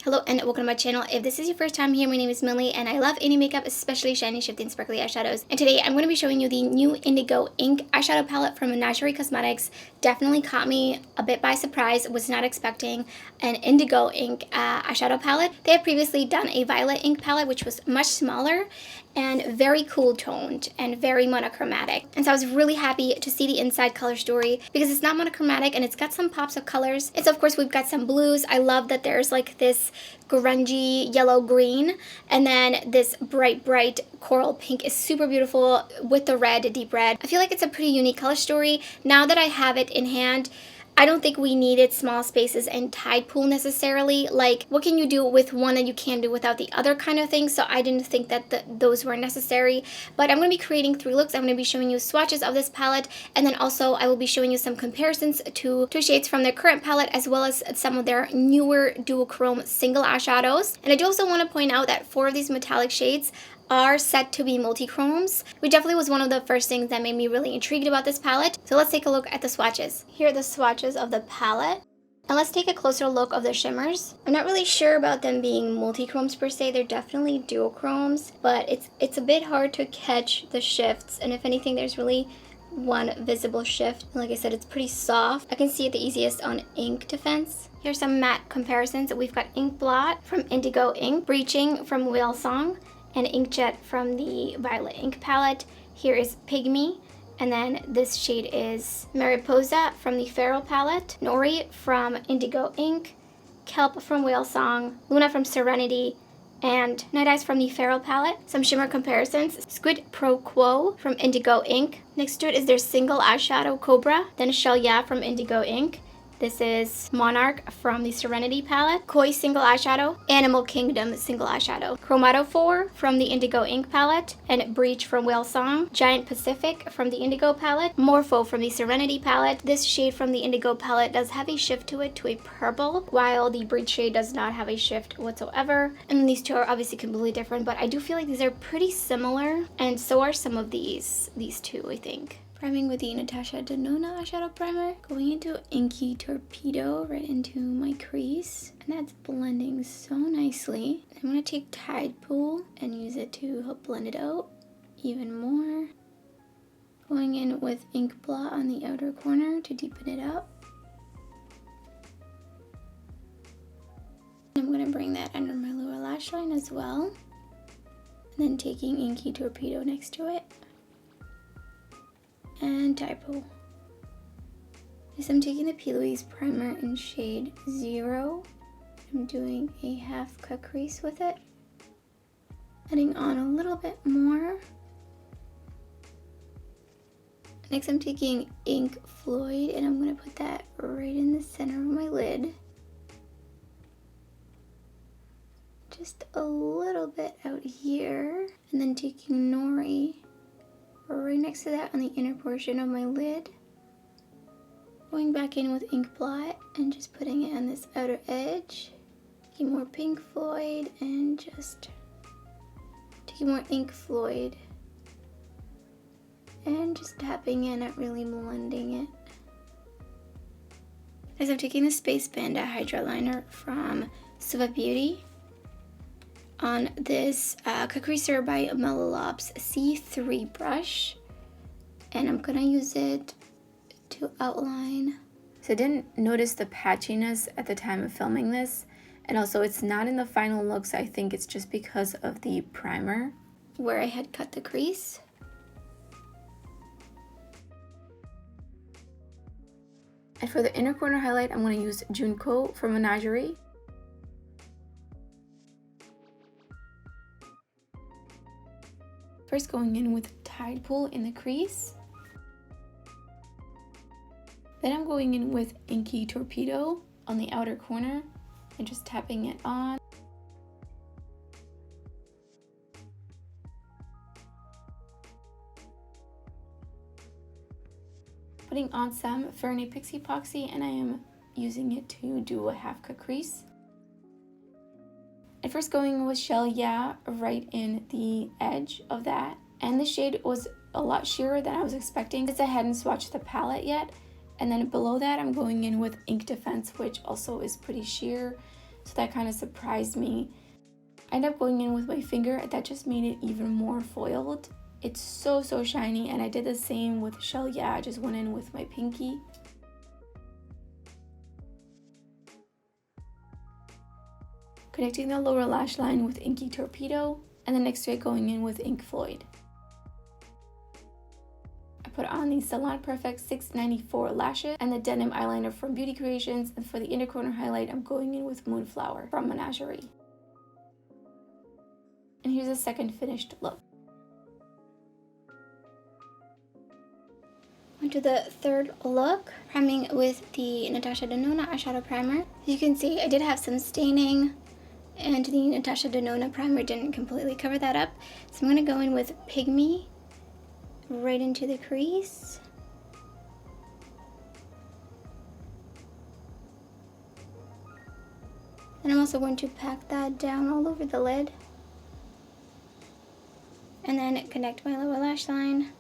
Hello and welcome to my channel. If this is your first time here, my name is Millie and I love any makeup, especially shiny, shifting, sparkly eyeshadows. And today I'm going to be showing you the new Indigo ink eyeshadow palette from Menagerie Cosmetics. Definitely caught me a bit by surprise, was not expecting an Indigo ink eyeshadow palette. They have previously done a violet ink palette which was much smaller and very cool toned and very monochromatic. And so I was really happy to see the inside color story because it's not monochromatic and it's got some pops of colors. And so of course we've got some blues. I love that there's like this grungy yellow green and then this bright coral pink is super beautiful with the red, deep red. I feel like it's a pretty unique color story. Now that I have it in hand, I don't think we needed small spaces and Tide Pool necessarily. Like, what can you do with one that you can't do without the other kind of thing? So I didn't think that those were necessary. But I'm going to be creating 3 looks. I'm going to be showing you swatches of this palette. And then also I will be showing you some comparisons to 2 shades from their current palette as well as some of their newer duochrome single eyeshadows. And I do also want to point out that 4 of these metallic shades are set to be multi-chromes, which definitely was one of the first things that made me really intrigued about this palette. So let's take a look at the swatches. Here are the swatches of the palette. And let's take a closer look of the shimmers. I'm not really sure about them being multi-chromes per se. They're definitely duochromes, but it's a bit hard to catch the shifts. And if anything, there's really one visible shift. Like I said, it's pretty soft. I can see it the easiest on Ink Defense. Here's some matte comparisons. We've got Ink Blot from Indigo Ink, Breaching from Whale Song, and Inkjet from the Violet Ink palette. Here is Pygmy, and then this shade is Mariposa from the Feral palette, Nori from Indigo Ink, Kelp from Whale Song, Luna from Serenity, and Night Eyes from the Feral palette. Some shimmer comparisons: Squid Pro Quo from Indigo Ink. Next to it is their single eyeshadow Cobra, then Shell Ya from Indigo Ink. This is Monarch from the Serenity palette, Koi single eyeshadow, Animal Kingdom single eyeshadow, Chromatophore from the Indigo Ink palette, and Breach from Whale Song, Giant Pacific from the Indigo palette, Morpho from the Serenity palette. This shade from the Indigo palette does have a shift to it to a purple, while the Breach shade does not have a shift whatsoever. And these two are obviously completely different, but I do feel like these are pretty similar, and so are some of these two, I think. Priming with the Natasha Denona eyeshadow primer, going into Inky Torpedo right into my crease, and that's blending so nicely. I'm going to take Tide Pool and use it to help blend it out even more. Going in with Ink Blot on the outer corner to deepen it up. I'm going to bring that under my lower lash line as well, and then taking Inky Torpedo next to it. And Tide Pool. Next, I'm taking the P. Louise primer in shade 0. I'm doing a half cut crease with it, adding on a little bit more. Next, I'm taking Ink Floyd and I'm going to put that right in the center of my lid. Just a little bit out here, and then taking Nori right next to that on the inner portion of my lid. Going back in with Ink Blot and just putting it on this outer edge. Taking more Pink Floyd and just taking more Ink Floyd. And just tapping in, not really blending it. As I'm taking the Space Panda Hydra Liner from Suva Beauty on this cut creaser by Mellow Lops C3 brush, and I'm gonna use it to outline. So I didn't notice the patchiness at the time of filming this, and also it's not in the final look, so I think it's just because of the primer where I had cut the crease. And for the inner corner highlight, I'm going to use Junko from Menagerie. First going in with Tide Pool in the crease. Then I'm going in with Inky Torpedo on the outer corner and just tapping it on. Putting on some Fernie Pixie Epoxy, and I am using it to do a half cut crease. At first going with Shell Ya right in the edge of that, and the shade was a lot sheerer than I was expecting because I hadn't swatched the palette yet. And then below that I'm going in with Ink Defense, which also is pretty sheer, so that kind of surprised me. I ended up going in with my finger, that just made it even more foiled. It's so shiny, and I did the same with Shell Yeah, I just went in with my pinky. Connecting the lower lash line with Inky Torpedo, and then next to it going in with Ink Floyd. I put on the Salon Perfect 694 lashes and the denim eyeliner from Beauty Creations, and for the inner corner highlight, I'm going in with Moonflower from Menagerie. And here's a second finished look. Onto the third look, priming with the Natasha Denona eyeshadow primer. As you can see, I did have some staining, and the Natasha Denona primer didn't completely cover that up. So I'm going to go in with Pygmy right into the crease. And I'm also going to pack that down all over the lid. And then connect my lower lash line.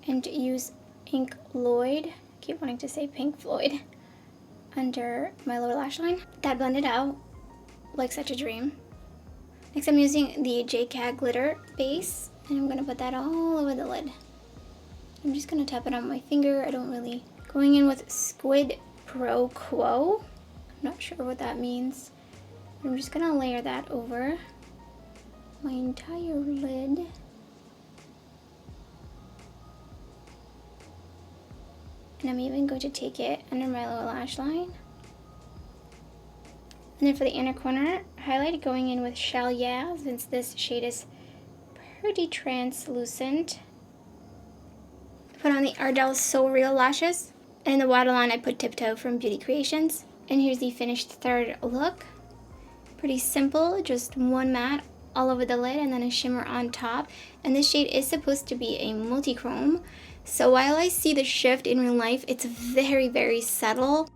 And use Ink Lloyd, I keep wanting to say Pink Floyd, under my lower lash line. That blended out like such a dream. Next I'm using the JCAD glitter base, and I'm gonna put that all over the lid. I'm just gonna tap it on my finger. I don't really. Going in with Squid Pro Quo. I'm not sure what that means. I'm just gonna layer that over my entire lid. And I'm even going to take it under my lower lash line. And then for the inner corner highlight, going in with Shell Yeah, since this shade is pretty translucent. Put on the Ardell So Real lashes. And in the waterline, I put Tiptoe from Beauty Creations. And here's the finished third look. Pretty simple, just one matte all over the lid and then a shimmer on top. And this shade is supposed to be a multi-chrome. So while I see the shift in real life, it's very subtle.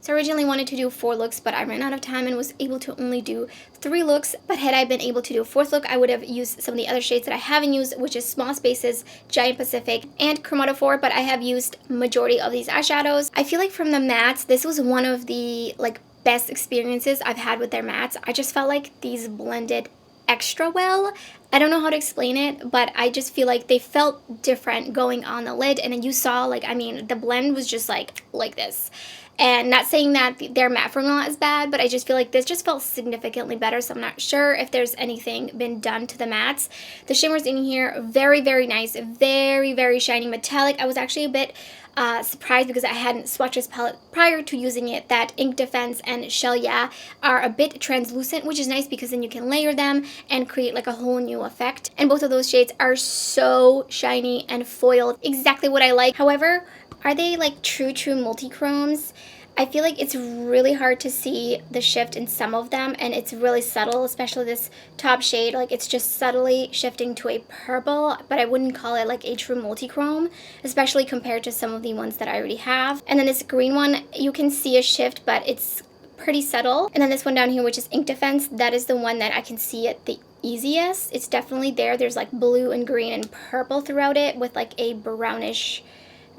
So I originally wanted to do 4 looks, but I ran out of time and was able to only do 3 looks. But had I been able to do a 4th look, I would have used some of the other shades that I haven't used, which is Small Spaces, Giant Pacific, and Chromatophore, but I have used majority of these eyeshadows. I feel like from the mattes, this was one of the best experiences I've had with their mattes. I just felt like these blended extra well. I don't know how to explain it, but I just feel like they felt different going on the lid, and then you saw the blend was just like this. And not saying that their matte formula is bad, but I just feel like this just felt significantly better, so I'm not sure if there's anything been done to the mattes. The shimmers in here, very nice, very shiny metallic. I was actually a bit surprised because I hadn't swatched this palette prior to using it, that Ink Defense and Shell Yeah are a bit translucent, which is nice because then you can layer them and create like a whole new effect. And both of those shades are so shiny and foiled, exactly what I like. However, are they like true multi-chromes? I feel like it's really hard to see the shift in some of them, and it's really subtle, especially this top shade. Like, it's just subtly shifting to a purple, but I wouldn't call it like a true multi-chrome, especially compared to some of the ones that I already have. And then this green one, you can see a shift, but it's pretty subtle. And then this one down here, which is Ink Defense, that is the one that I can see it the easiest. It's definitely there. There's like blue and green and purple throughout it with like a brownish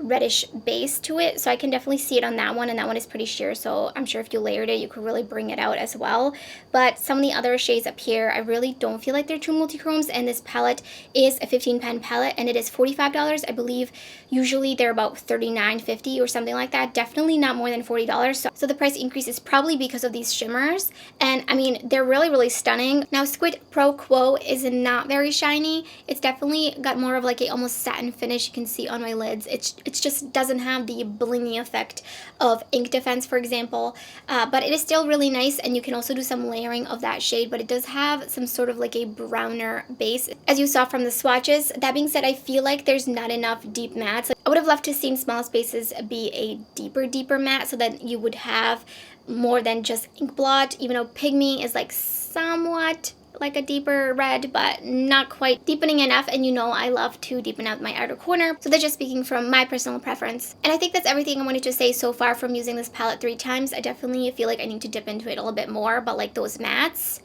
reddish base to it, so I can definitely see it on that one, and that one is pretty sheer, so I'm sure if you layered it you could really bring it out as well. But some of the other shades up here, I really don't feel like they're true multi-chromes, and this palette is a 15-pan palette and it is $45. I believe usually they're about $39.50 or something like that, definitely not more than $40. So the price increase is probably because of these shimmers, and I mean, they're really stunning. Now Squid Pro Quo is not very shiny. It's definitely got more of like a almost satin finish. You can see on my lids, it just doesn't have the blingy effect of Ink Defense, for example, but it is still really nice, and you can also do some layering of that shade, but it does have some sort of like a browner base, as you saw from the swatches. That being said, I feel like there's not enough deep mattes. Like, I would have loved to see Small Spaces be a deeper matte, so that you would have more than just ink blot, even though Pygmy is like somewhat like a deeper red, but not quite deepening enough, and you know I love to deepen out my outer corner, so that's just speaking from my personal preference. And I think that's everything I wanted to say so far from using this palette 3 times. I definitely feel like I need to dip into it a little bit more, but like those mattes,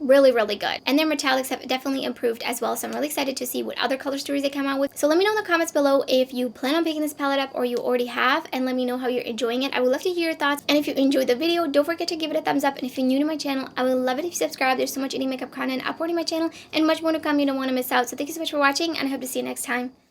really, really good. And their metallics have definitely improved as well, so I'm really excited to see what other color stories they come out with. So let me know in the comments below if you plan on picking this palette up or you already have, and let me know how you're enjoying it. I would love to hear your thoughts, and if you enjoyed the video, don't forget to give it a thumbs up, and if you're new to my channel, I would love it if you subscribe. There's so much indie makeup content uploading my channel and much more to come you don't want to miss out. So thank you so much for watching, and I hope to see you next time.